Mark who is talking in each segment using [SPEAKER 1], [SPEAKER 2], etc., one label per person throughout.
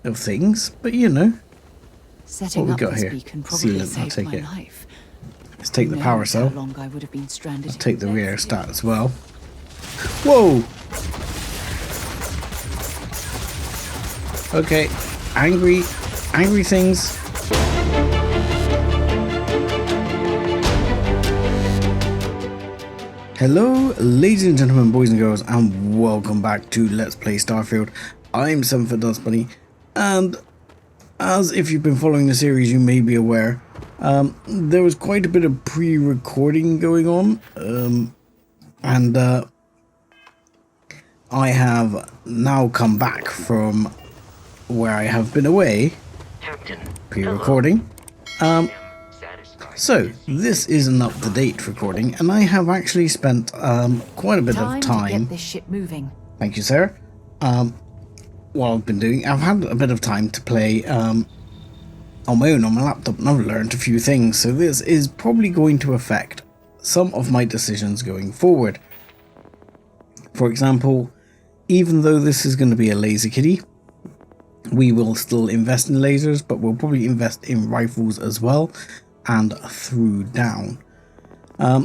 [SPEAKER 1] of things, but you know.
[SPEAKER 2] Setting
[SPEAKER 1] What we
[SPEAKER 2] up
[SPEAKER 1] got
[SPEAKER 2] this
[SPEAKER 1] here?
[SPEAKER 2] beacon probably
[SPEAKER 1] Sealant, I'll
[SPEAKER 2] saved
[SPEAKER 1] take
[SPEAKER 2] my
[SPEAKER 1] it.
[SPEAKER 2] life.
[SPEAKER 1] Let's take the
[SPEAKER 2] Who
[SPEAKER 1] power
[SPEAKER 2] knows
[SPEAKER 1] cell.
[SPEAKER 2] how long I would have been stranded
[SPEAKER 1] I'll take the
[SPEAKER 2] here.
[SPEAKER 1] rear stat as well. Whoa! Okay, angry things. Hello, ladies and gentlemen, boys and girls, and welcome back to Let's Play Starfield. I'm 7foot Dust Bunny, and as if you've been following the series, you may be aware, there was quite a bit of pre-recording going on, and I have now come back from where I have been away, pre-recording. So, this is an up-to-date recording, and I have actually spent quite a bit of time
[SPEAKER 2] to get this ship moving.
[SPEAKER 1] Thank you, Sarah. What I've been doing, I've had a bit of time to play on my own on my laptop, and I've learned a few things, so this is probably going to affect some of my decisions going forward. For example, even though this is going to be a laser kitty, we will still invest in lasers, but we'll probably invest in rifles as well, and through down.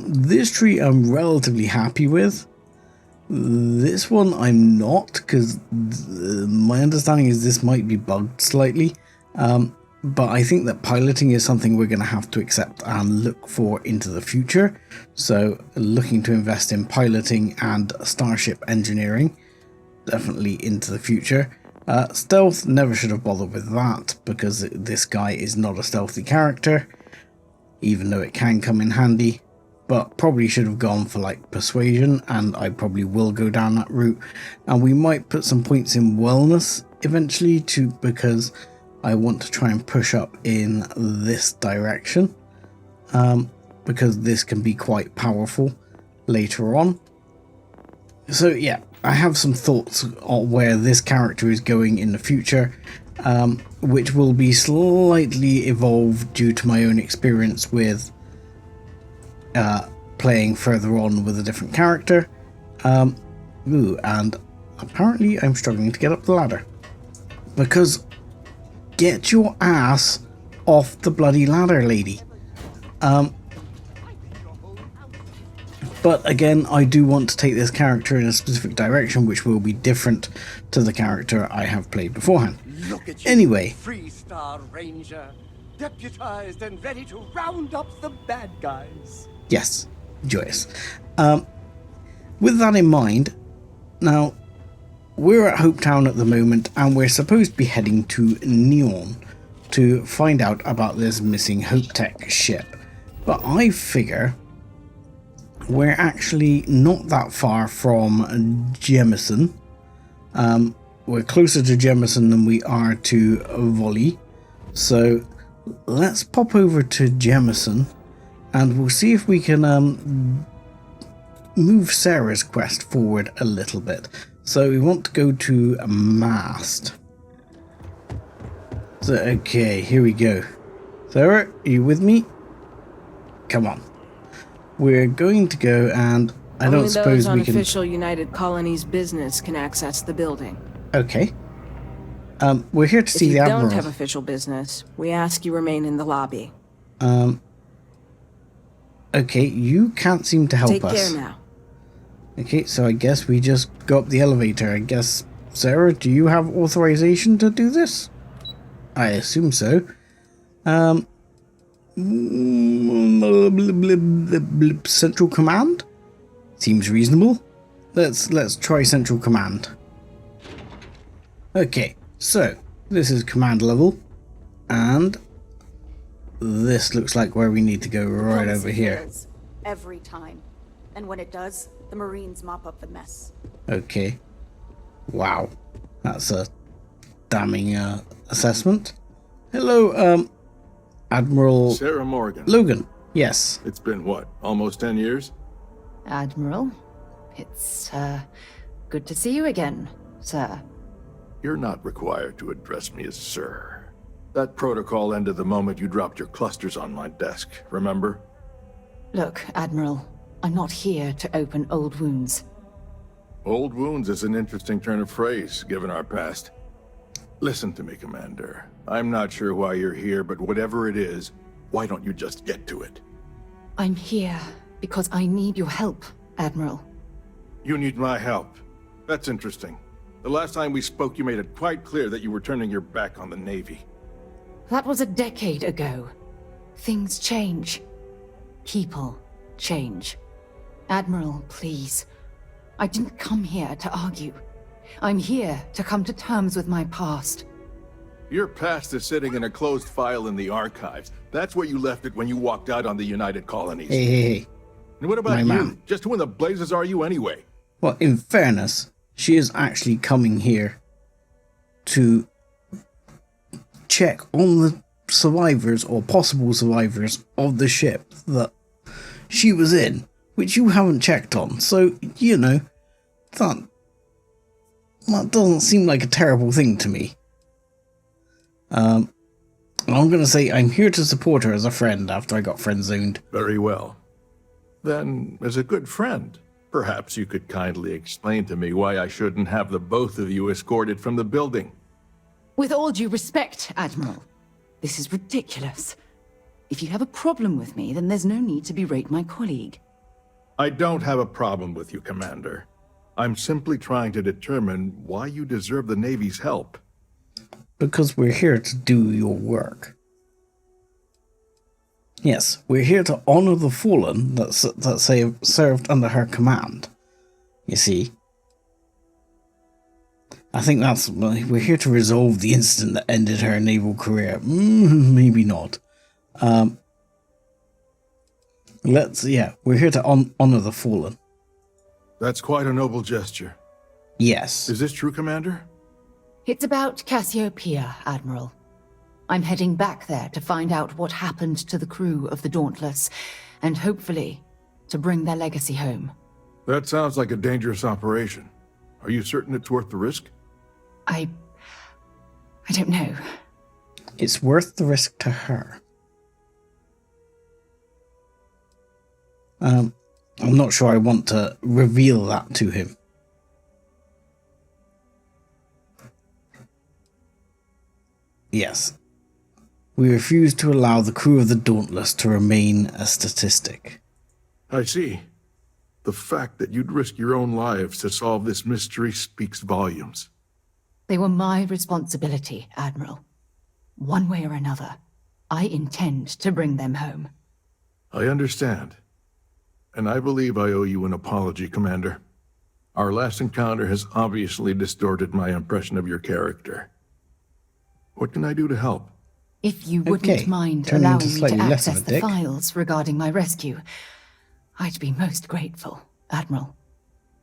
[SPEAKER 1] This tree I'm relatively happy with. This one I'm not, because my understanding is this might be bugged slightly, but I think that piloting is something we're going to have to accept and look for into the future. So looking to invest in piloting and starship engineering, definitely into the future. Stealth, never should have bothered with that, because this guy is not a stealthy character, even though it can come in handy, but probably should have gone for like persuasion, and I probably will go down that route. And we might put some points in wellness eventually too, because I want to try and push up in this direction, because this can be quite powerful later on. So yeah, I have some thoughts on where this character is going in the future, which will be slightly evolved due to my own experience with playing further on with a different character. And apparently I'm struggling to get up the ladder, because get your ass off the bloody ladder, lady. But again, I do want to take this character in a specific direction, which will be different to the character I have played beforehand.
[SPEAKER 3] Look at you,
[SPEAKER 1] Anyway,
[SPEAKER 3] Freestar Ranger, deputized and ready to round up the bad guys.
[SPEAKER 1] yes, joyous. With that in mind, now we're at Hopetown at the moment, and we're supposed to be heading to Neon to find out about this missing Hope Tech ship. But I figure we're actually not that far from Jemison. We're closer to Jemison than we are to Volley. So let's pop over to Jemison, and we'll see if we can move Sarah's quest forward a little bit. So we want to go to Mast. So, okay, here we go. Sarah, are you with me? Come on. We're going to go, and I don't suppose we can...
[SPEAKER 4] Only those on official United Colonies business can access the building.
[SPEAKER 1] Okay. We're here to see the Admiral.
[SPEAKER 4] If you don't have official business, we ask you remain in the lobby.
[SPEAKER 1] Okay, you can't seem to help us.
[SPEAKER 4] Take care now.
[SPEAKER 1] Okay, so I guess we just go up the elevator. I guess, Sarah, do you have authorization to do this? I assume so. Central Command? Seems reasonable. Let's try Central Command. Okay, so this is command level, and this looks like where we need to go, right over here.
[SPEAKER 5] Every time. And when it does, the Marines mop up the mess.
[SPEAKER 1] Okay. Wow. That's a damning assessment. Hello, Admiral...
[SPEAKER 6] Sarah Morgan.
[SPEAKER 1] Logan. Yes.
[SPEAKER 6] It's been, what, almost 10 years?
[SPEAKER 2] Admiral, it's good to see you again, sir.
[SPEAKER 6] You're not required to address me as sir. That protocol ended the moment you dropped your clusters on my desk, remember?
[SPEAKER 2] Look, Admiral, I'm not here to open old wounds.
[SPEAKER 6] Old wounds is an interesting turn of phrase, given our past. Listen to me, Commander. I'm not sure why you're here, but whatever it is, why don't you just get to it?
[SPEAKER 2] I'm here because I need your help, Admiral.
[SPEAKER 6] You need my help. That's interesting. The last time we spoke, you made it quite clear that you were turning your back on the Navy.
[SPEAKER 2] That was a decade ago. Things change. People change. Admiral, please. I didn't come here to argue. I'm here to come to terms with my past.
[SPEAKER 6] Your past is sitting in a closed file in the archives. That's where you left it when you walked out on the United Colonies.
[SPEAKER 1] Hey.
[SPEAKER 6] And what about
[SPEAKER 1] My
[SPEAKER 6] you?
[SPEAKER 1] man.
[SPEAKER 6] Just who in the blazes are you anyway?
[SPEAKER 1] Well, in fairness, she is actually coming here to check on the survivors or possible survivors of the ship that she was in, which you haven't checked on. So, you know, that doesn't seem like a terrible thing to me. I'm going to say I'm here to support her as a friend after I got friend-zoned.
[SPEAKER 6] Very well. Then, as a good friend, perhaps you could kindly explain to me why I shouldn't have the both of you escorted from the building.
[SPEAKER 2] With all due respect, Admiral, this is ridiculous. If you have a problem with me, then there's no need to berate my colleague.
[SPEAKER 6] I don't have a problem with you, Commander. I'm simply trying to determine why you deserve the Navy's help.
[SPEAKER 1] Because we're here to do your work. Yes, we're here to honor the fallen that served under her command. You see? I think we're here to resolve the incident that ended her naval career. Maybe not. We're here to honor the fallen.
[SPEAKER 6] That's quite a noble gesture.
[SPEAKER 1] Yes.
[SPEAKER 6] Is this true, Commander?
[SPEAKER 2] It's about Cassiopeia, Admiral. I'm heading back there to find out what happened to the crew of the Dauntless, and hopefully, to bring their legacy home.
[SPEAKER 6] That sounds like a dangerous operation. Are you certain it's worth the risk?
[SPEAKER 2] I don't know.
[SPEAKER 1] It's worth the risk to her. I'm not sure I want to reveal that to him. Yes. We refuse to allow the crew of the Dauntless to remain a statistic.
[SPEAKER 6] I see. The fact that you'd risk your own lives to solve this mystery speaks volumes.
[SPEAKER 2] They were my responsibility, Admiral. One way or another, I intend to bring them home.
[SPEAKER 6] I understand. And I believe I owe you an apology, Commander. Our last encounter has obviously distorted my impression of your character. What can I do to help?
[SPEAKER 2] If you wouldn't mind
[SPEAKER 1] turning
[SPEAKER 2] allowing
[SPEAKER 1] into
[SPEAKER 2] me to
[SPEAKER 1] slightly less of
[SPEAKER 2] access
[SPEAKER 1] a
[SPEAKER 2] the
[SPEAKER 1] dick.
[SPEAKER 2] files regarding my rescue, I'd be most grateful, Admiral.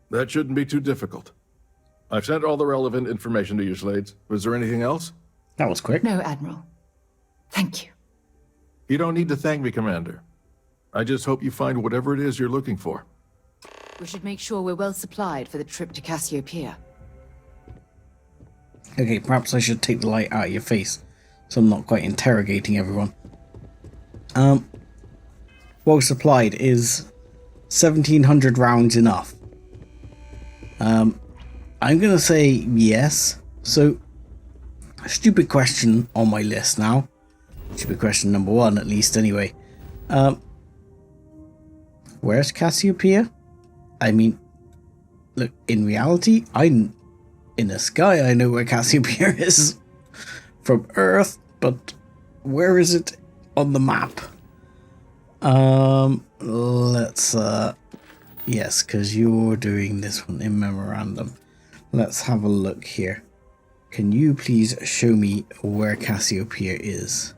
[SPEAKER 6] That shouldn't be too difficult. I've sent all the relevant information to you, Slades. Was there anything else?
[SPEAKER 1] That was quick.
[SPEAKER 2] No, Admiral. Thank you.
[SPEAKER 6] You don't need to thank me, Commander. I just hope you find whatever it is you're looking for.
[SPEAKER 2] We should make sure we're well supplied for the trip to Cassiopeia.
[SPEAKER 1] Okay, perhaps I should take the light out of your face, so I'm not quite interrogating everyone. Well supplied, is 1,700 rounds enough? I'm gonna say yes. So, stupid question on my list now. Stupid question number one, at least, anyway. Where's Cassiopeia? I mean, look, in reality, in the sky, I know where Cassiopeia is from Earth, but where is it on the map? Let's, yes, because you're doing this one in memorandum. Let's have a look here. Can you please show me where Cassiopeia is?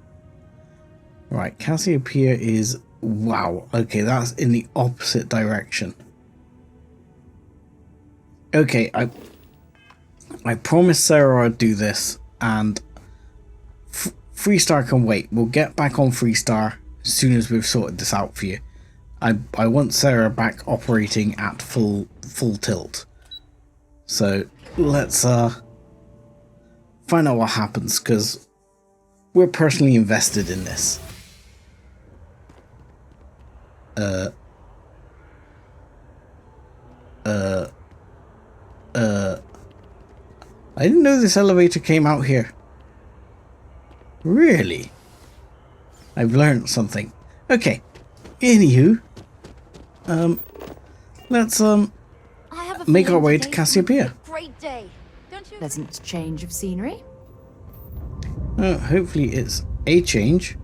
[SPEAKER 1] Right, Cassiopeia is... Wow, okay, that's in the opposite direction. Okay, I promised Sarah I'd do this, and Freestar can wait. We'll get back on Freestar as soon as we've sorted this out for you. I want Sarah back operating at full tilt. So let's find out what happens, because we're personally invested in this. I didn't know this elevator came out here. Really? I've learned something. Okay. Anywho, let's
[SPEAKER 7] I have a
[SPEAKER 1] make our
[SPEAKER 7] feeling
[SPEAKER 1] way to
[SPEAKER 7] today's going to be
[SPEAKER 1] Cassiopeia.
[SPEAKER 7] a great day, don't you?
[SPEAKER 2] Pleasant change of scenery.
[SPEAKER 1] Hopefully it's a change.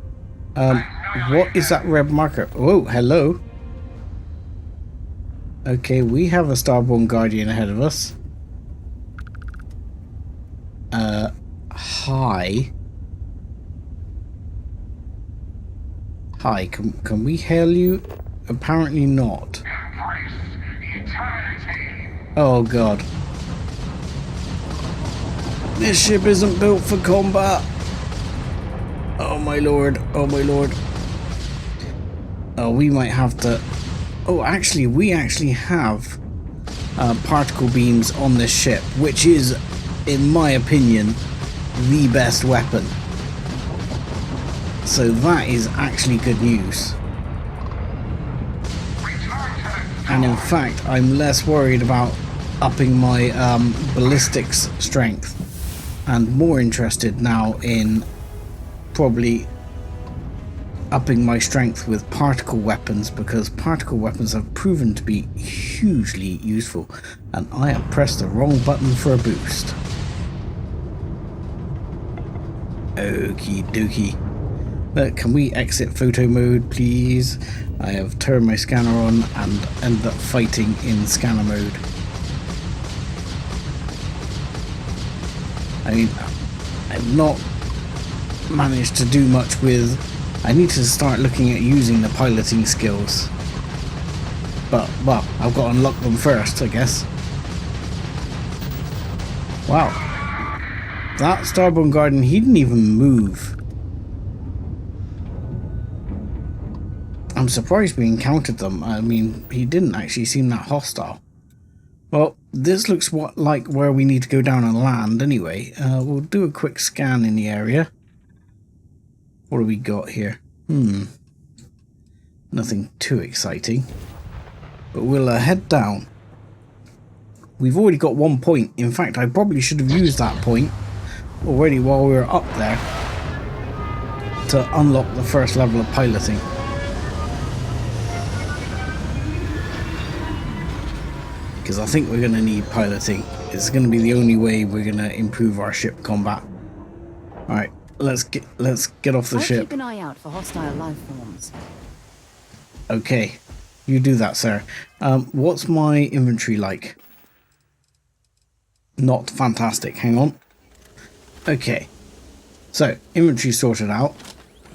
[SPEAKER 1] What is that red marker? Oh, hello. Okay, we have a Starborn Guardian ahead of us. Hi. Hi, can we hail you? Apparently not. Oh god. This ship isn't built for combat. Oh my lord, oh my lord. Oh, we might have to... Oh, actually, we actually have particle beams on this ship, which is, in my opinion, the best weapon. So that is actually good news. And in fact, I'm less worried about upping my ballistics strength and more interested now in probably upping my strength with particle weapons, because particle weapons have proven to be hugely useful, and I have pressed the wrong button for a boost. Okie dokie. But can we exit photo mode, please? I have turned my scanner on and ended up fighting in scanner mode. I mean, I've not managed to do much with... I need to start looking at using the piloting skills. But, well, I've got to unlock them first, I guess. Wow. That Starborn Guardian, he didn't even move. I'm surprised we encountered them. I mean, he didn't actually seem that hostile. Well, this looks like where we need to go down and land anyway. We'll do a quick scan in the area. What do we got here? Nothing too exciting. But we'll head down. We've already got 1 point. In fact, I probably should have used that point already while we were up there to unlock the first level of piloting. Because I think we're going to need piloting. It's going to be the only way we're going to improve our ship combat. Alright. Let's get off the ship.
[SPEAKER 2] Keep an eye out for hostile life forms.
[SPEAKER 1] Okay, you do that, sir. What's my inventory like? Not fantastic. Hang on. Okay, so inventory sorted out.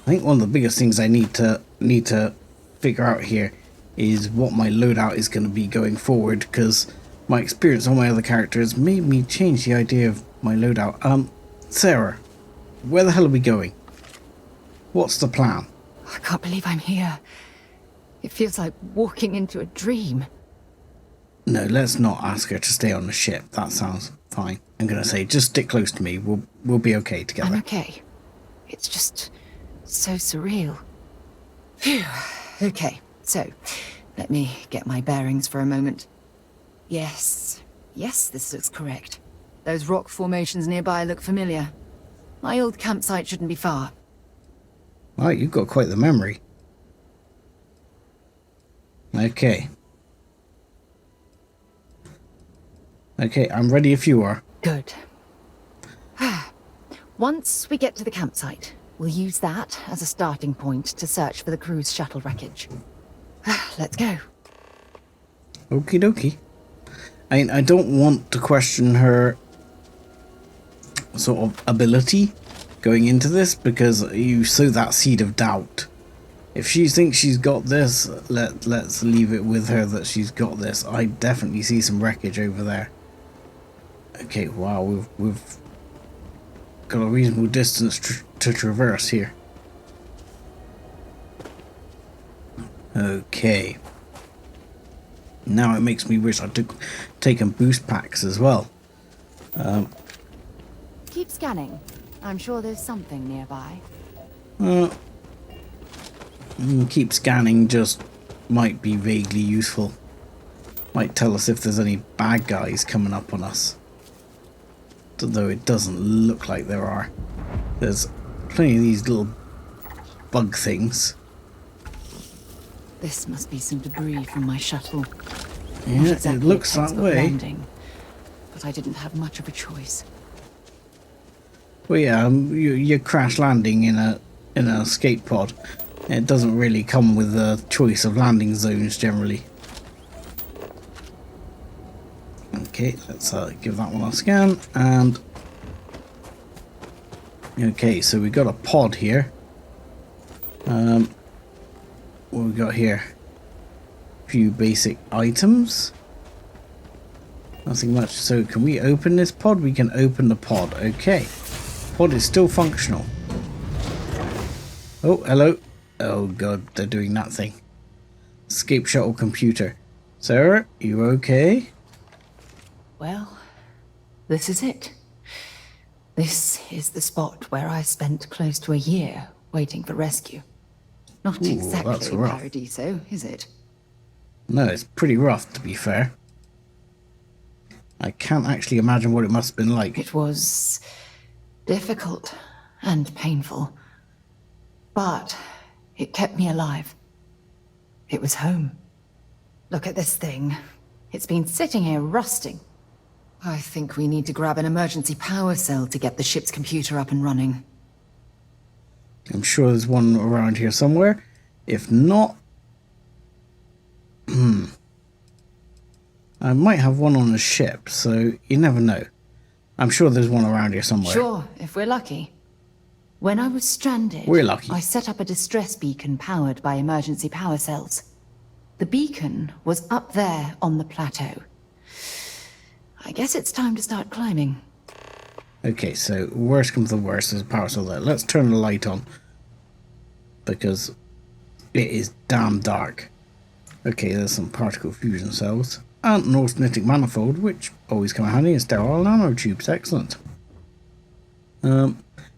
[SPEAKER 1] I think one of the biggest things I need to figure out here is what my loadout is going to be going forward, because my experience on my other characters made me change the idea of my loadout. Sarah. Where the hell are we going? What's the plan?
[SPEAKER 2] I can't believe I'm here. It feels like walking into a dream.
[SPEAKER 1] No, let's not ask her to stay on the ship. That sounds fine. I'm gonna say, just stick close to me. We'll be okay together.
[SPEAKER 2] I'm okay. It's just so surreal. Phew. Okay, so let me get my bearings for a moment. Yes, this looks correct. Those rock formations nearby look familiar. My old campsite shouldn't be far.
[SPEAKER 1] Wow, you've got quite the memory. Okay. Okay, I'm ready if you are.
[SPEAKER 2] Good. Once we get to the campsite, we'll use that as a starting point to search for the cruise shuttle wreckage. Let's go.
[SPEAKER 1] Okie dokie. I don't want to question her sort of ability going into this, because you sow that seed of doubt. If she thinks she's got this, let's leave it with her that she's got this. I definitely see some wreckage over there. Okay, wow, we've got a reasonable distance to traverse here. Okay. Now it makes me wish I'd taken boost packs as well.
[SPEAKER 2] Keep scanning. I'm sure there's something nearby.
[SPEAKER 1] Keep scanning just might be vaguely useful. Might tell us if there's any bad guys coming up on us. Though it doesn't look like there are. There's plenty of these little bug things.
[SPEAKER 2] This must be some debris from my shuttle.
[SPEAKER 1] Yeah,
[SPEAKER 2] Not exactly
[SPEAKER 1] it looks
[SPEAKER 2] a
[SPEAKER 1] that
[SPEAKER 2] textbook
[SPEAKER 1] way.
[SPEAKER 2] landing, but I didn't have much of a choice.
[SPEAKER 1] Well, yeah, you're crash landing in an escape pod. It doesn't really come with a choice of landing zones generally. Okay, let's give that one a scan. And okay, so we got a pod here. What we got here? Few basic items. Nothing much. So can we open this pod? We can open the pod. Okay. Pod is still functional. Oh, hello. Oh god, they're doing that thing. Escape shuttle computer. Sarah, you okay?
[SPEAKER 2] Well, this is it. This is the spot where I spent close to a year waiting for rescue. Not
[SPEAKER 1] Ooh,
[SPEAKER 2] exactly
[SPEAKER 1] that's rough.
[SPEAKER 2] Paradiso, is it?
[SPEAKER 1] No, it's pretty rough to be fair. I can't actually imagine what it must have been like.
[SPEAKER 2] It was difficult and painful, but it kept me alive. It was home. Look at this thing. It's been sitting here rusting. I think we need to grab an emergency power cell to get the ship's computer up and running.
[SPEAKER 1] I'm sure there's one around here somewhere. If not... I might have one on the ship, so you never know. I'm sure there's one around here somewhere.
[SPEAKER 2] Sure, if we're lucky. When I was stranded,
[SPEAKER 1] We're lucky.
[SPEAKER 2] I set up a distress beacon powered by emergency power cells. The beacon was up there on the plateau. I guess it's time to start climbing.
[SPEAKER 1] Okay, so worst comes to worst, there's a power cell there. Let's turn the light on. Because it is damn dark. Okay, there's some particle fusion cells. And an austenitic manifold, which always come in handy, and sterile nanotubes. Excellent.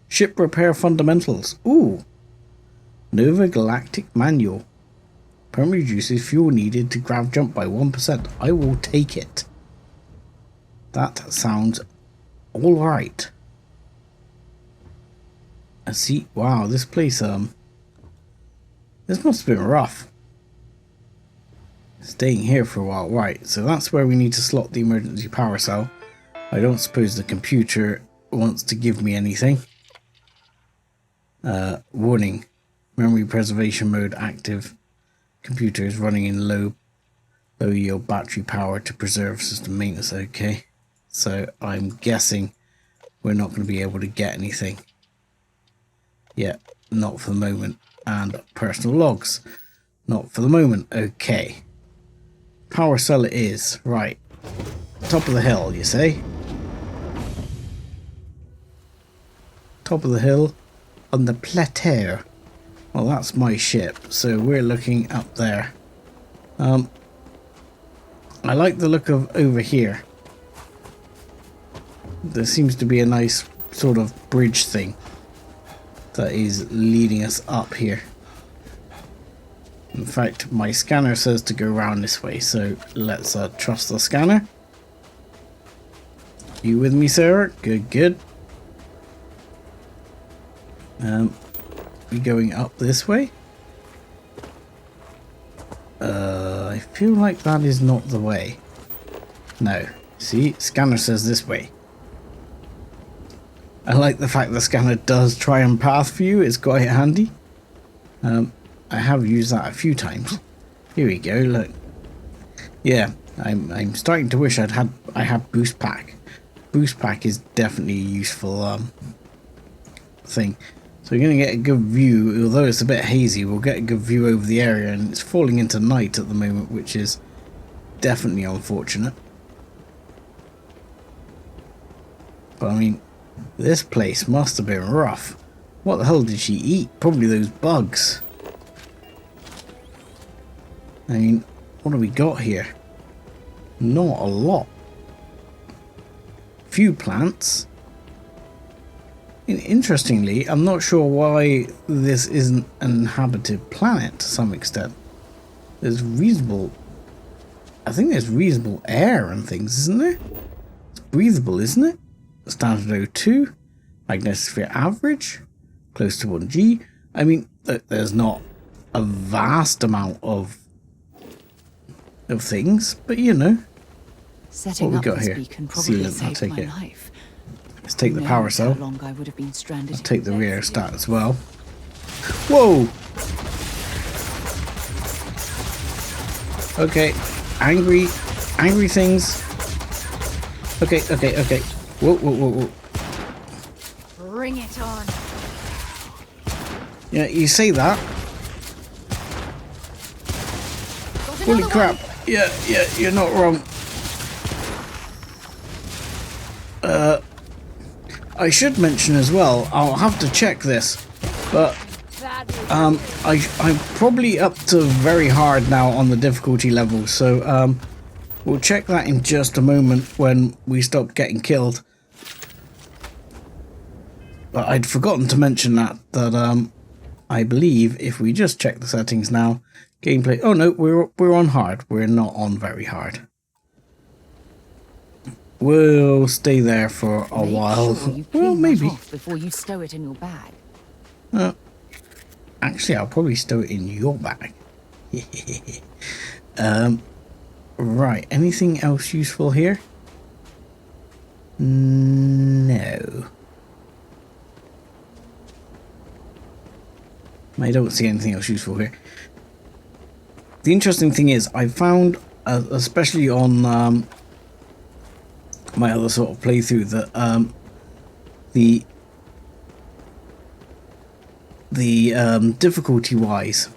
[SPEAKER 1] Ship repair fundamentals. Ooh. Nova Galactic Manual. Permanently reduces fuel needed to grav jump by 1%. I will take it. That sounds alright. I see. Wow, this place, this must have been rough. Staying here for a while. Right, so that's where we need to slot the emergency power cell. I don't suppose the computer wants to give me anything. Warning. Memory preservation mode active. Computer is running in low yield battery power to preserve system maintenance. Okay. So I'm guessing we're not going to be able to get anything. Yeah, not for the moment. And personal logs. Not for the moment. Okay. Power cell it is. Right. Top of the hill, you say? Top of the hill on the plateau. Well, that's my ship. So we're looking up there. I like the look of over here. There seems to be a nice sort of bridge thing that is leading us up here. In fact, my scanner says to go around this way, so let's trust the scanner. You with me, Sarah? Good, good. We going up this way? I feel like that is not the way. No. See, scanner says this way. I like the fact the scanner does try and path for you. It's quite handy. I have used that a few times. Here we go. Look. Yeah, I'm starting to wish I had boost pack. Boost pack is definitely a useful thing. So we're going to get a good view. Although it's a bit hazy, we'll get a good view over the area, and it's falling into night at the moment, which is definitely unfortunate. But I mean, this place must have been rough. What the hell did she eat? Probably those bugs. I mean, what have we got here? Not a lot. Few plants. Interestingly, I'm not sure why this isn't an inhabited planet to some extent. There's reasonable... I think there's reasonable air and things, isn't there? It's breathable, isn't it? standard 02, magnetosphere average, close to 1G. I mean, there's not a vast amount of things, but you know.
[SPEAKER 2] Setting
[SPEAKER 1] What we
[SPEAKER 2] up
[SPEAKER 1] got
[SPEAKER 2] this
[SPEAKER 1] here?
[SPEAKER 2] beacon probably
[SPEAKER 1] Sealant, I'll
[SPEAKER 2] saved
[SPEAKER 1] take
[SPEAKER 2] my
[SPEAKER 1] it.
[SPEAKER 2] life.
[SPEAKER 1] Let's take the
[SPEAKER 2] Who
[SPEAKER 1] power
[SPEAKER 2] knows
[SPEAKER 1] cell.
[SPEAKER 2] how long I would have been stranded.
[SPEAKER 1] I'll take the rear stat as well. Whoa! Okay, angry things. Okay. Whoa.
[SPEAKER 5] Bring it on.
[SPEAKER 1] Yeah, you say that. Holy crap. Yeah, you're not wrong. I should mention as well, I'll have to check this, but I'm probably up to very hard now on the difficulty level, so we'll check that in just a moment when we stop getting killed. But I'd forgotten to mention that I believe if we just check the settings now, gameplay. Oh no, we're on hard. We're not on very hard. We'll stay there for a while.
[SPEAKER 2] Sure you
[SPEAKER 1] Well,
[SPEAKER 2] clean that
[SPEAKER 1] maybe.
[SPEAKER 2] off before you stow it in your bag.
[SPEAKER 1] Actually, I'll probably stow it in your bag. Right. Anything else useful here? No. I don't see anything else useful here. The interesting thing is, I found, especially on my other sort of playthrough, that the difficulty-wise,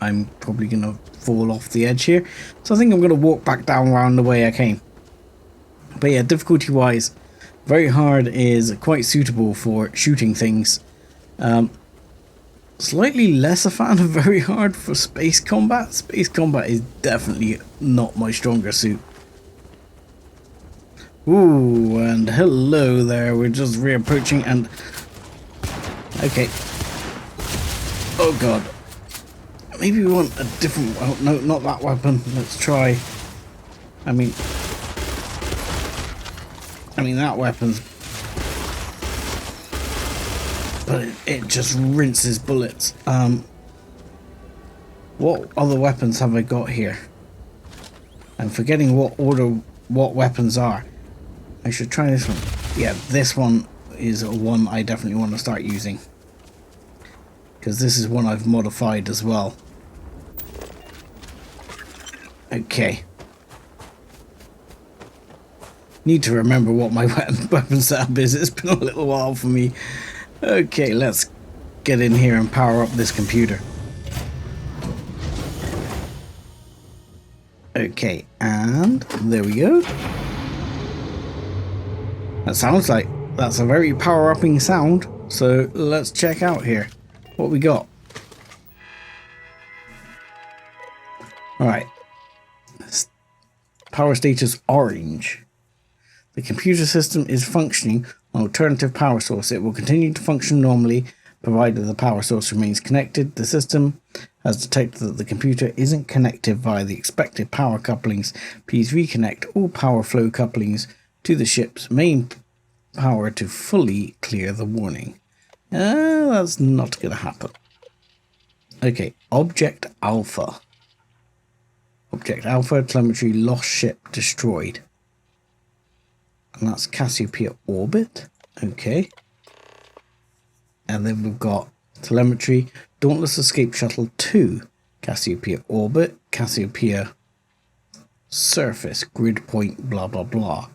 [SPEAKER 1] I'm probably going to fall off the edge here. So I think I'm going to walk back down around the way I came. But yeah, difficulty-wise, very hard is quite suitable for shooting things. Slightly less a fan of very hard for space combat. Space combat is definitely not my stronger suit. Ooh, and hello there. We're just reapproaching and... Okay. Oh god. Maybe we want a different... Oh, no, not that weapon. Let's try... I mean, that weapon's... But it just rinses bullets. What other weapons have I got here? I'm forgetting what order what weapons are. I should try this one. Yeah, this one is one I definitely want to start using. Because this is one I've modified as well. Okay. Need to remember what my weapon setup is. It's been a little while for me. Okay, let's get in here and power up this computer. Okay, and there we go. That sounds like that's a very power-upping sound. So let's check out here what we got. Alright. Power status orange. The computer system is functioning on alternative power source. It will continue to function normally provided the power source remains connected. The system has detected that the computer isn't connected via the expected power couplings. Please reconnect all power flow couplings to the ship's main power to fully clear the warning. That's not going to happen. Okay, Object Alpha. Object Alpha, telemetry, lost ship destroyed. And that's Cassiopeia orbit. Okay. And then we've got telemetry, Dauntless Escape Shuttle 2, Cassiopeia orbit, Cassiopeia surface, grid point, blah blah blah.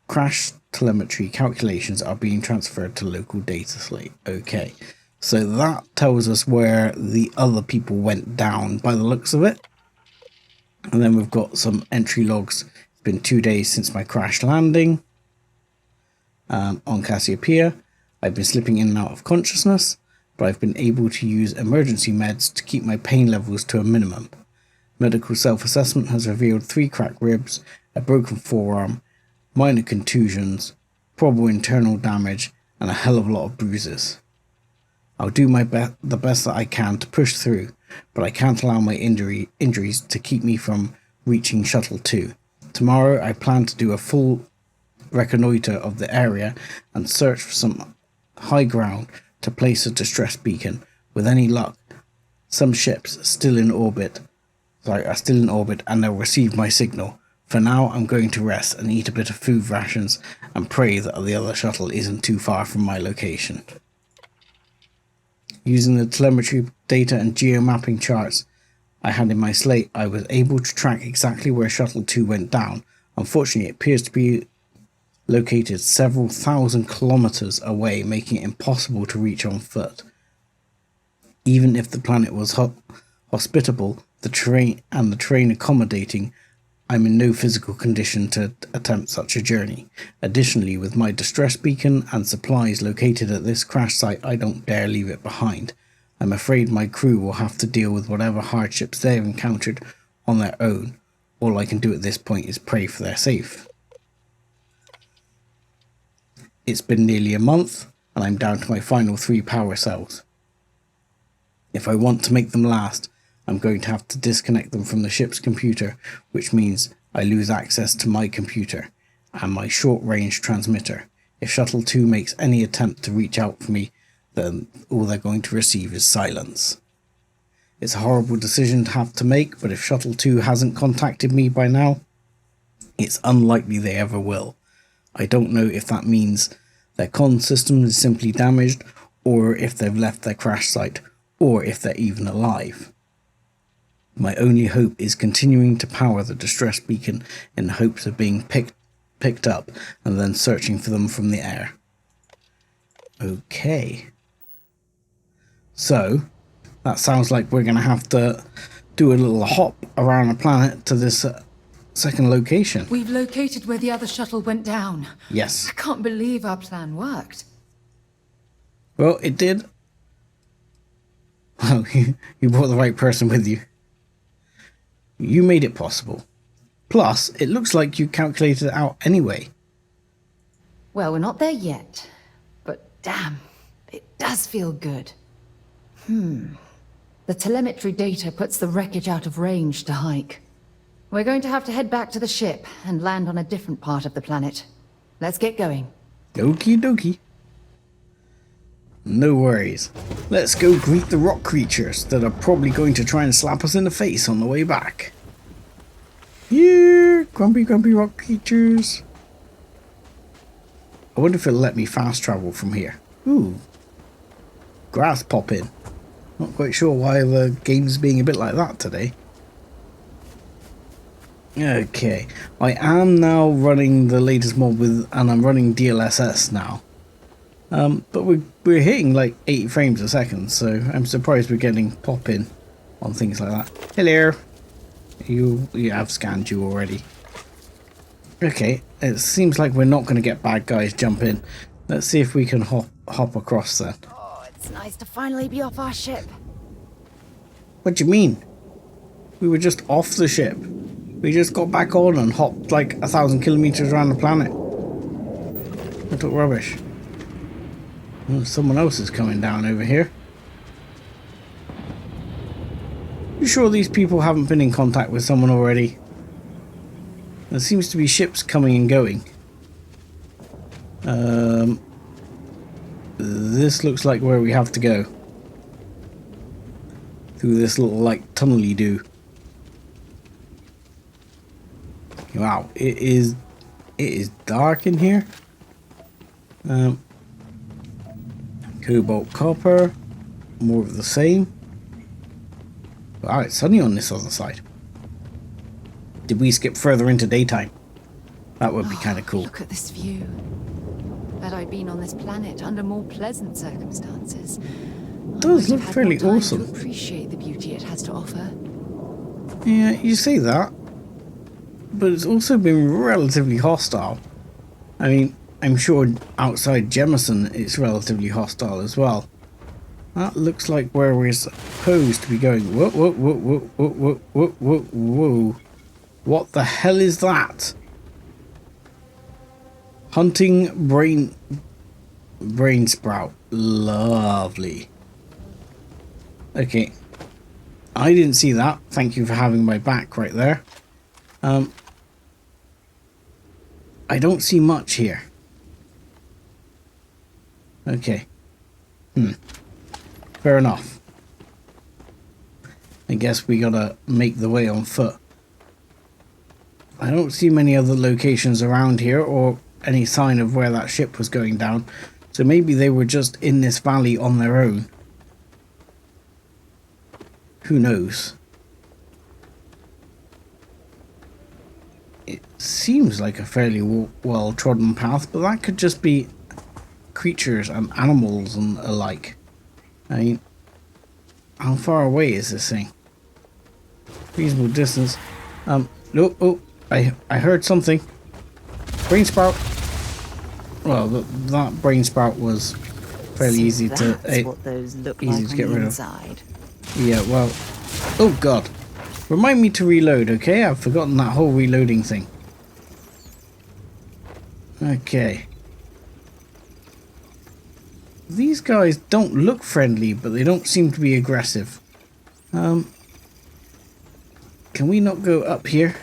[SPEAKER 1] Crash telemetry calculations are being transferred to local data slate. Okay. So that tells us where the other people went down by the looks of it. And then we've got some entry logs. It's been 2 days since my crash landing on Cassiopeia. I've been slipping in and out of consciousness, but I've been able to use emergency meds to keep my pain levels to a minimum. Medical self-assessment has revealed 3 cracked ribs, a broken forearm, minor contusions, probable internal damage, and a hell of a lot of bruises. I'll do the best that I can to push through, but I can't allow my injuries to keep me from reaching Shuttle 2. Tomorrow I plan to do a full reconnoitre of the area and search for some high ground to place a distress beacon. With any luck, some ships are still in orbit and they'll receive my signal. For now, I'm going to rest and eat a bit of food rations and pray that the other shuttle isn't too far from my location. Using the telemetry data and geomapping charts I had in my slate, I was able to track exactly where Shuttle 2 went down. Unfortunately, it appears to be located several thousand kilometers away, making it impossible to reach on foot. Even if the planet was hospitable, the terrain accommodating, I'm in no physical condition to attempt such a journey. Additionally, with my distress beacon and supplies located at this crash site, I don't dare leave it behind. I'm afraid my crew will have to deal with whatever hardships they've encountered on their own. All I can do at this point is pray for their safe. It's been nearly a month, and I'm down to my final 3 power cells. If I want to make them last, I'm going to have to disconnect them from the ship's computer, which means I lose access to my computer and my short-range transmitter. If Shuttle 2 makes any attempt to reach out for me, then all they're going to receive is silence. It's a horrible decision to have to make, but if Shuttle 2 hasn't contacted me by now, it's unlikely they ever will. I don't know if that means their comm system is simply damaged, or if they've left their crash site, or if they're even alive. My only hope is continuing to power the distress beacon in the hopes of being picked up and then searching for them from the air. Okay. So, that sounds like we're going to have to do a little hop around the planet to this second location.
[SPEAKER 2] We've located where the other shuttle went down.
[SPEAKER 1] Yes.
[SPEAKER 2] I can't believe our plan worked.
[SPEAKER 1] Well, it did. Well, you brought the right person with you. You made it possible. Plus, it looks like you calculated it out anyway.
[SPEAKER 2] Well, we're not there yet. But damn, it does feel good. The telemetry data puts the wreckage out of range to hike. We're going to have to head back to the ship and land on a different part of the planet. Let's get going.
[SPEAKER 1] Okie dokie. No worries. Let's go greet the rock creatures that are probably going to try and slap us in the face on the way back. Yeah, grumpy rock creatures. I wonder if it'll let me fast travel from here. Ooh. Grass popping. Not quite sure why the game's being a bit like that today. Okay. I am now running the latest mod and I'm running DLSS now. But we're hitting like 80 frames a second, so I'm surprised we're getting pop-in on things like that. Hello! You have scanned you already. Okay, it seems like we're not going to get bad guys jump in. Let's see if we can hop across then.
[SPEAKER 7] Oh, it's nice to finally be off our ship.
[SPEAKER 1] What do you mean? We were just off the ship. We just got back on and hopped like 1,000 kilometers around the planet. What rubbish. Oh, someone else is coming down over here. You sure these people haven't been in contact with someone already? There seems to be ships coming and going. This looks like where we have to go. Through this little like tunnel-y-do. Wow, it is dark in here. Cobalt copper, more of the same. Wow, it's sunny on this other side. Did we skip further into daytime? That would be kind of cool.
[SPEAKER 2] Look at this view. Bet I'd been on this planet under more pleasant circumstances.
[SPEAKER 1] It does look fairly awesome.
[SPEAKER 2] To appreciate the beauty it has to offer.
[SPEAKER 1] Yeah, you say that, but it's also been relatively hostile. I mean, I'm sure outside Jemison it's relatively hostile as well. That looks like where we're supposed to be going. Whoa, whoa, whoa, whoa, whoa, whoa, whoa, whoa, whoa. What the hell is that? Hunting brain sprout. Lovely. Okay. I didn't see that. Thank you for having my back right there. I don't see much here. Okay. Fair enough. I guess we gotta make the way on foot. I don't see many other locations around here or any sign of where that ship was going down. So maybe they were just in this valley on their own. Who knows? It seems like a fairly well-trodden path, but that could just be creatures and animals and alike. I mean, how far away is this thing? Reasonable distance. No, oh, I heard something. Brain sprout. Well, that brain sprout was fairly easy to
[SPEAKER 7] what those look
[SPEAKER 1] easy
[SPEAKER 7] like
[SPEAKER 1] to get
[SPEAKER 7] on the
[SPEAKER 1] rid of.
[SPEAKER 7] inside.
[SPEAKER 1] Yeah, well, oh god. Remind me to reload, okay? I've forgotten that whole reloading thing. Okay. These guys don't look friendly, but they don't seem to be aggressive. Can we not go up here?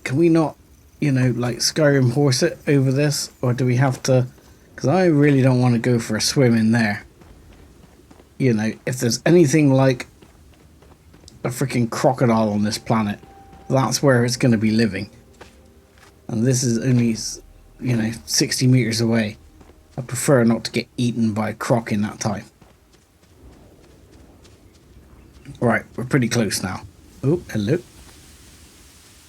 [SPEAKER 1] Can we not, you know, like Skyrim horse it over this? Or do we have to... Because I really don't want to go for a swim in there. You know, if there's anything like a freaking crocodile on this planet, that's where it's going to be living. And this is only, you know, 60 meters away. I prefer not to get eaten by a croc in that time. Right, we're pretty close now. Oh, hello.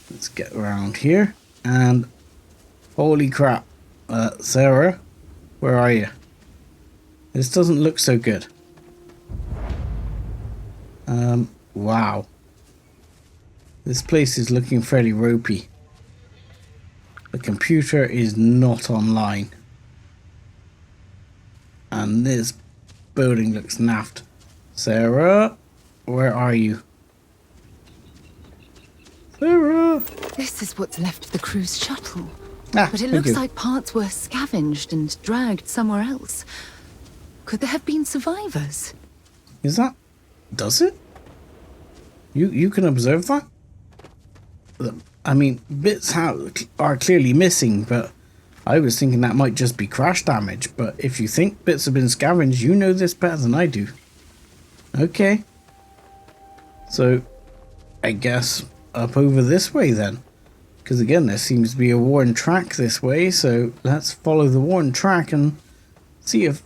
[SPEAKER 1] Let's get around here. And holy crap. Sarah, where are you? This doesn't look so good. Wow. This place is looking fairly ropey. The computer is not online. And this building looks naffed. Sarah, where are you? Sarah!
[SPEAKER 2] This is what's left of the cruise shuttle.
[SPEAKER 1] Ah,
[SPEAKER 2] But it
[SPEAKER 1] thank
[SPEAKER 2] looks
[SPEAKER 1] you.
[SPEAKER 2] like parts were scavenged and dragged somewhere else. Could there have been survivors?
[SPEAKER 1] Is that... Does it? You can observe that? I mean, bits are clearly missing, but I was thinking that might just be crash damage. But if you think bits have been scavenged, you know this better than I do. Okay. So, I guess up over this way then. Because again, there seems to be a worn track this way, so let's follow the worn track and see if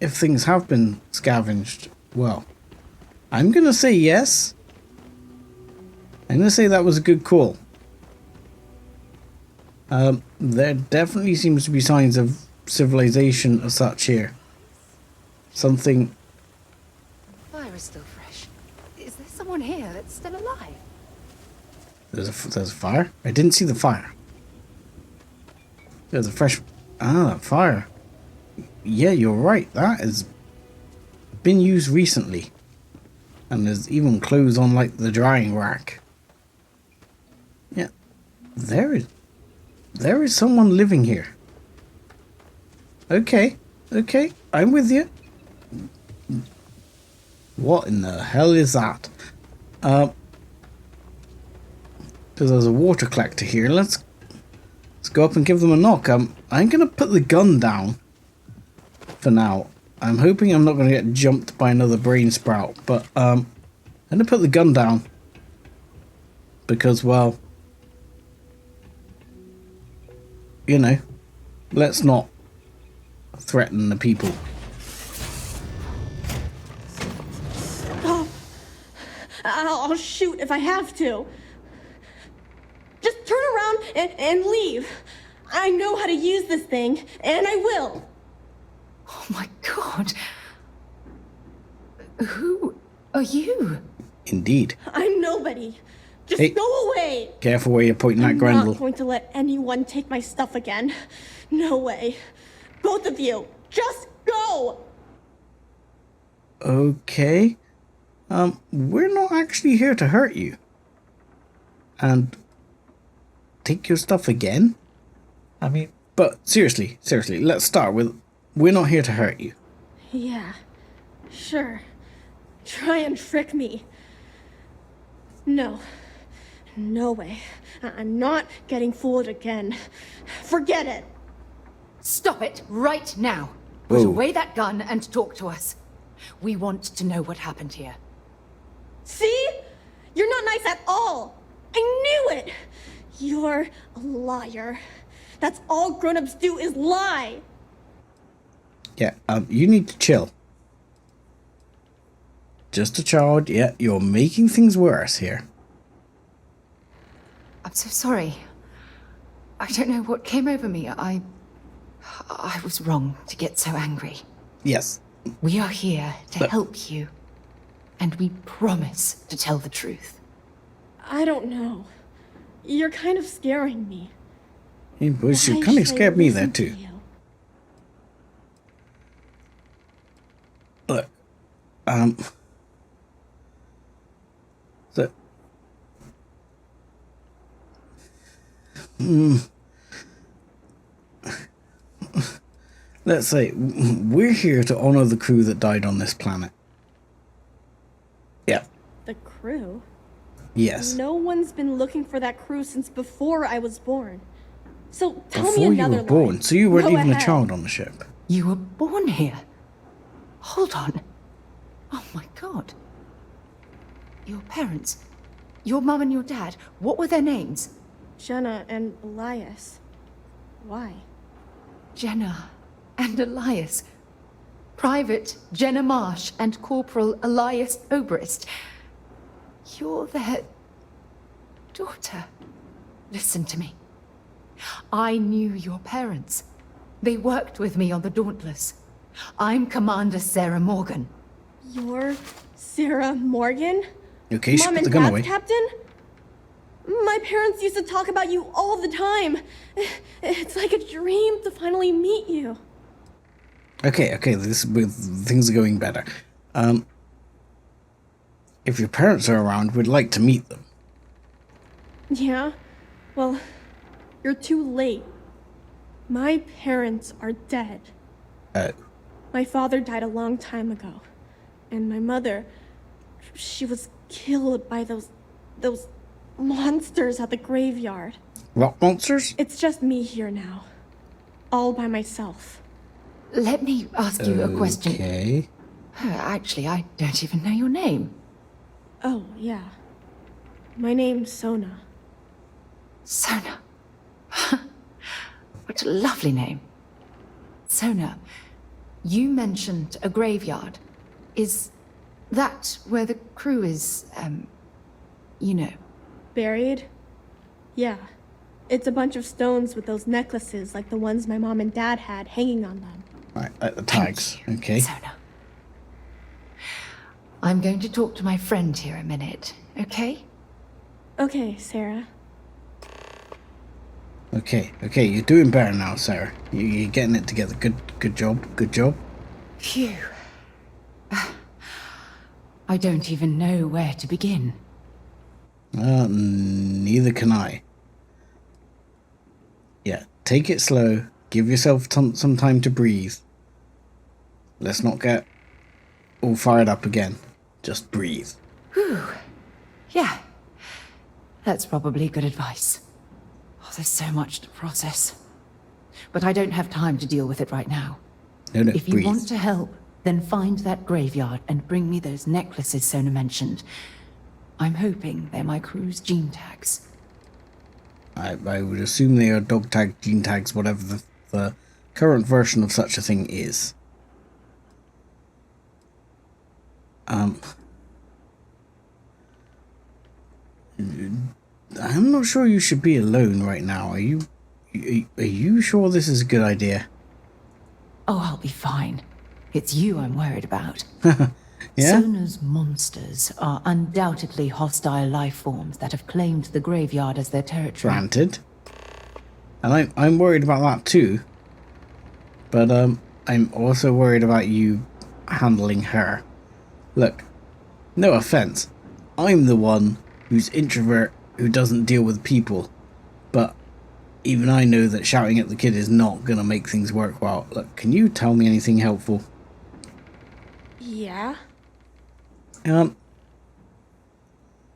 [SPEAKER 1] things have been scavenged. Well, I'm going to say yes. I'm going to say that was a good call. There definitely seems to be signs of civilization as such here. Something...
[SPEAKER 2] Fire is still fresh. Is there someone here that's still alive?
[SPEAKER 1] There's a fire? I didn't see the fire. There's a fresh... Ah, fire. Yeah, you're right. That has been used recently. And there's even clothes on, like, the drying rack. Yeah. There is someone living here. Okay. Okay. I'm with you. What in the hell is that? Because there's a water collector here. Let's go up and give them a knock. I'm gonna put the gun down for now. I'm hoping I'm not gonna get jumped by another brain sprout, but I'm gonna put the gun down because, well, you know, let's not threaten the people.
[SPEAKER 8] Oh, I'll shoot if I have to. Just turn around and leave. I know how to use this thing, and I will.
[SPEAKER 2] Oh my god. Who are you?
[SPEAKER 1] Indeed.
[SPEAKER 8] I'm nobody. Just
[SPEAKER 1] Hey.
[SPEAKER 8] go away.
[SPEAKER 1] Careful where you're pointing that
[SPEAKER 8] I'm
[SPEAKER 1] Grendel.
[SPEAKER 8] not going to let anyone take my stuff again. No way. Both of you, just go.
[SPEAKER 1] Okay. We're not actually here to hurt you. And take your stuff again? I mean, but seriously, let's start with, we're not here to hurt you.
[SPEAKER 8] Yeah, sure. Try and trick me. No. No way. I'm not getting fooled again. Forget it.
[SPEAKER 2] Stop it right now. Put
[SPEAKER 1] Whoa.
[SPEAKER 2] away that gun and talk to us. We want to know what happened here.
[SPEAKER 8] See? You're not nice at all. I knew it. You're a liar. That's all grown-ups do is lie.
[SPEAKER 1] Yeah, you need to chill. Just a child. Yeah, you're making things worse here.
[SPEAKER 2] I'm so sorry. I don't know what came over me. I was wrong to get so angry.
[SPEAKER 1] Yes.
[SPEAKER 2] We are here to
[SPEAKER 1] But-
[SPEAKER 2] help you. And we promise to tell the truth.
[SPEAKER 8] I don't know. You're kind of scaring me.
[SPEAKER 1] Hey, boys, you
[SPEAKER 8] Why
[SPEAKER 1] kind of
[SPEAKER 8] should I
[SPEAKER 1] scared me there
[SPEAKER 8] listen to
[SPEAKER 1] too.
[SPEAKER 8] you?
[SPEAKER 1] Look, so, let's say we're here to honor the crew that died on this planet. Yeah.
[SPEAKER 8] The crew?
[SPEAKER 1] Yes.
[SPEAKER 8] No one's been looking for that crew since before I was born. So tell me
[SPEAKER 1] Before you
[SPEAKER 8] another
[SPEAKER 1] were born,
[SPEAKER 8] lie.
[SPEAKER 1] so you weren't
[SPEAKER 8] Go
[SPEAKER 1] even a
[SPEAKER 8] ahead.
[SPEAKER 1] child on the ship.
[SPEAKER 2] You were born here. Hold on. Oh my god. Your parents. Your mum and your dad. What were their names?
[SPEAKER 8] Jenna and Elias. Why?
[SPEAKER 2] Jenna and Elias. Private Jenna Marsh and Corporal Elias Obrist. You're their daughter. Listen to me. I knew your parents. They worked with me on the Dauntless. I'm Commander Sarah Morgan.
[SPEAKER 8] You're Sarah Morgan?
[SPEAKER 1] Okay, she
[SPEAKER 8] Mom
[SPEAKER 1] put
[SPEAKER 8] and
[SPEAKER 1] the gun
[SPEAKER 8] Dad's
[SPEAKER 1] away.
[SPEAKER 8] captain? My parents used to talk about you all the time. It's like a dream to finally meet you.
[SPEAKER 1] Okay, things are going better. If your parents are around, we'd like to meet them.
[SPEAKER 8] Yeah? Well, you're too late. My parents are dead.
[SPEAKER 1] Oh.
[SPEAKER 8] My father died a long time ago. And my mother, she was killed by those monsters at the graveyard.
[SPEAKER 1] Rock monsters?
[SPEAKER 8] It's just me here now. All by myself.
[SPEAKER 2] Let me ask you a question.
[SPEAKER 1] Okay.
[SPEAKER 2] Actually, I don't even know your name.
[SPEAKER 8] Oh, yeah. My name's Sona.
[SPEAKER 2] Sona. What a lovely name. Sona, you mentioned a graveyard. Is that where the crew is, you know?
[SPEAKER 8] Buried? Yeah. It's a bunch of stones with those necklaces like the ones my mom and dad had hanging on them.
[SPEAKER 1] Right, the tags.
[SPEAKER 2] Thank you,
[SPEAKER 1] Okay.
[SPEAKER 2] Sona. I'm going to talk to my friend here a minute, okay?
[SPEAKER 8] Okay, Sarah.
[SPEAKER 1] Okay, you're doing better now, Sarah. You're getting it together. Good job.
[SPEAKER 2] Phew. I don't even know where to begin.
[SPEAKER 1] Neither can I. Yeah, take it slow. Give yourself some time to breathe. Let's not get all fired up again. Just breathe.
[SPEAKER 2] Whew. Yeah. That's probably good advice. Oh, there's so much to process. But I don't have time to deal with it right now.
[SPEAKER 1] No,
[SPEAKER 2] If you
[SPEAKER 1] breathe.
[SPEAKER 2] want to help, then find that graveyard and bring me those necklaces Sona mentioned. I'm hoping they're my crew's gene tags.
[SPEAKER 1] I would assume they are dog tag, gene tags, whatever the current version of such a thing is. I'm not sure you should be alone right now. Are you sure this is a good idea?
[SPEAKER 2] Oh, I'll be fine. It's you I'm worried about.
[SPEAKER 1] Yeah?
[SPEAKER 2] Sona's monsters are undoubtedly hostile life forms that have claimed the graveyard as their territory.
[SPEAKER 1] Granted. And I'm worried about that too. But I'm also worried about you handling her. Look, no offense. I'm the one who's introvert, who doesn't deal with people. But even I know that shouting at the kid is not gonna make things work well. Look, can you tell me anything helpful?
[SPEAKER 8] Yeah?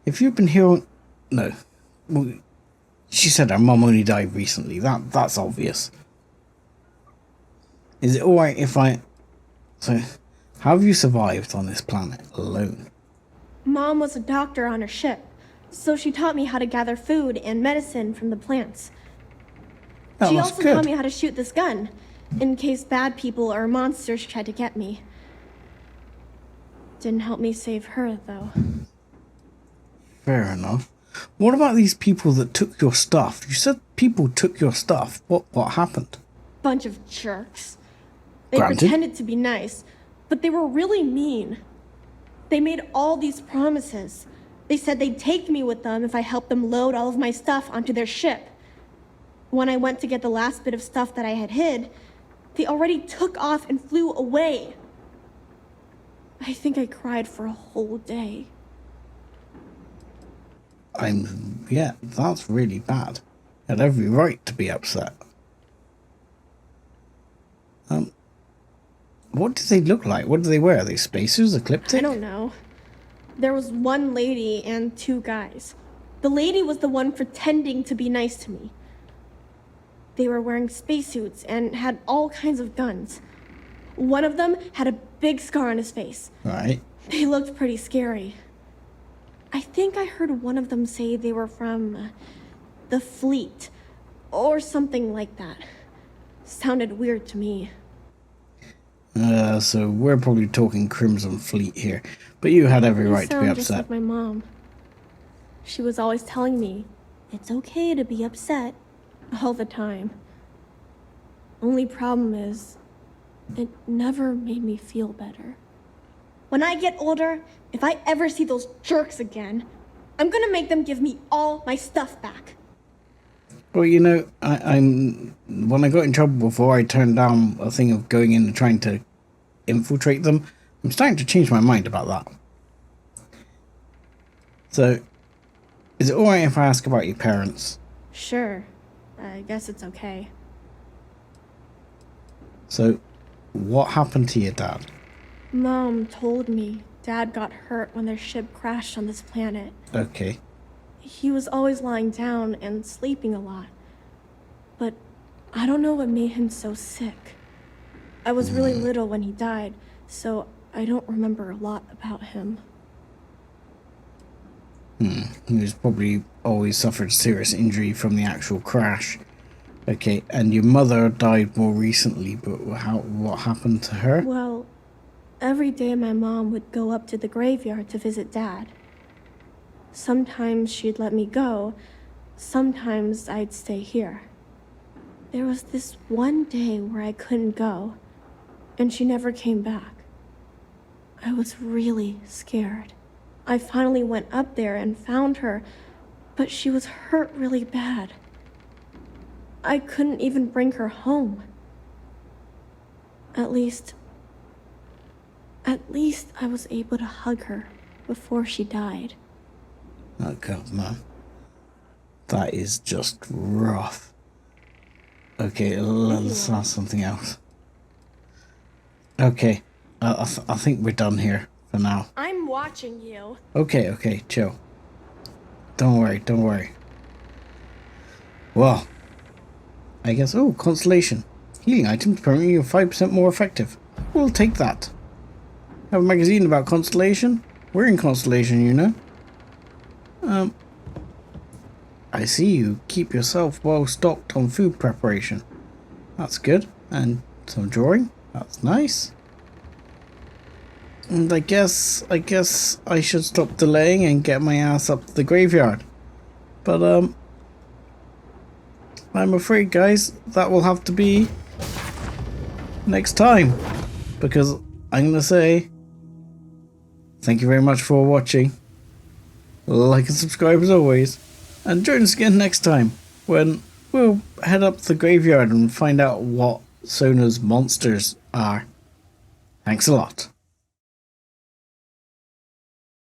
[SPEAKER 1] If you've been hearing... No, well, she said her mum only died recently. That's obvious. Is it alright if I... So, how have you survived on this planet alone?
[SPEAKER 8] Mom was a doctor on her ship, so she taught me how to gather food and medicine from the plants.
[SPEAKER 1] Oh,
[SPEAKER 8] She
[SPEAKER 1] that's
[SPEAKER 8] also
[SPEAKER 1] good.
[SPEAKER 8] taught me how to shoot this gun, in case bad people or monsters tried to get me. Didn't help me save her, though.
[SPEAKER 1] Fair enough. What about these people that took your stuff? You said people took your stuff. What happened?
[SPEAKER 8] Bunch of jerks. They
[SPEAKER 1] Granted.
[SPEAKER 8] pretended to be nice, but they were really mean. They made all these promises. They said they'd take me with them if I helped them load all of my stuff onto their ship. When I went to get the last bit of stuff that I had hid, they already took off and flew away. I think I cried for a whole day.
[SPEAKER 1] Yeah, that's really bad. You had every right to be upset. What do they look like? What do they wear? Are they spacesuits, ecliptic?
[SPEAKER 8] I don't know. There was one lady and two guys. The lady was the one pretending to be nice to me. They were wearing spacesuits and had all kinds of guns. One of them had a big scar on his face.
[SPEAKER 1] Right.
[SPEAKER 8] They looked pretty scary. I think I heard one of them say they were from the fleet or something like that. Sounded weird to me.
[SPEAKER 1] So we're probably talking Crimson Fleet here, but you had every
[SPEAKER 8] You
[SPEAKER 1] right to be
[SPEAKER 8] sound just
[SPEAKER 1] upset.
[SPEAKER 8] like my mom. She was always telling me it's okay to be upset all the time. Only problem is, it never made me feel better. When I get older, if I ever see those jerks again, I'm gonna make them give me all my stuff back.
[SPEAKER 1] Well, you know, when I got in trouble before, I turned down a thing of going in and trying to infiltrate them. I'm starting to change my mind about that. So, is it alright if I ask about your parents?
[SPEAKER 8] Sure, I guess it's okay.
[SPEAKER 1] So, what happened to your dad?
[SPEAKER 8] Mom told me Dad got hurt when their ship crashed on this planet.
[SPEAKER 1] Okay.
[SPEAKER 8] He was always lying down and sleeping a lot. But I don't know what made him so sick. I was really little when he died, so I don't remember a lot about him.
[SPEAKER 1] He was probably always suffered serious injury from the actual crash. Okay, and your mother died more recently, but what happened to her?
[SPEAKER 8] Well, every day my mom would go up to the graveyard to visit Dad. Sometimes she'd let me go, sometimes I'd stay here. There was this one day where I couldn't go, and she never came back. I was really scared. I finally went up there and found her, but she was hurt really bad. I couldn't even bring her home. At least I was able to hug her before she died.
[SPEAKER 1] Oh god, man. That is just rough. Okay, let's ask something else. Okay, I think we're done here for now.
[SPEAKER 8] I'm watching you.
[SPEAKER 1] Okay, chill. Don't worry. Well, I guess, consolation. Healing items permanently are 5% more effective. We'll take that. Have a magazine about constellation? We're in constellation, you know. I see you keep yourself well stocked on food preparation. That's good. And some drawing. That's nice. And I guess I should stop delaying and get my ass up to the graveyard. But I'm afraid, guys, that will have to be next time, because I'm gonna say thank you very much for watching. Like and subscribe as always, and join us again next time when we'll head up to the graveyard and find out what Sona's monsters are. Thanks a lot.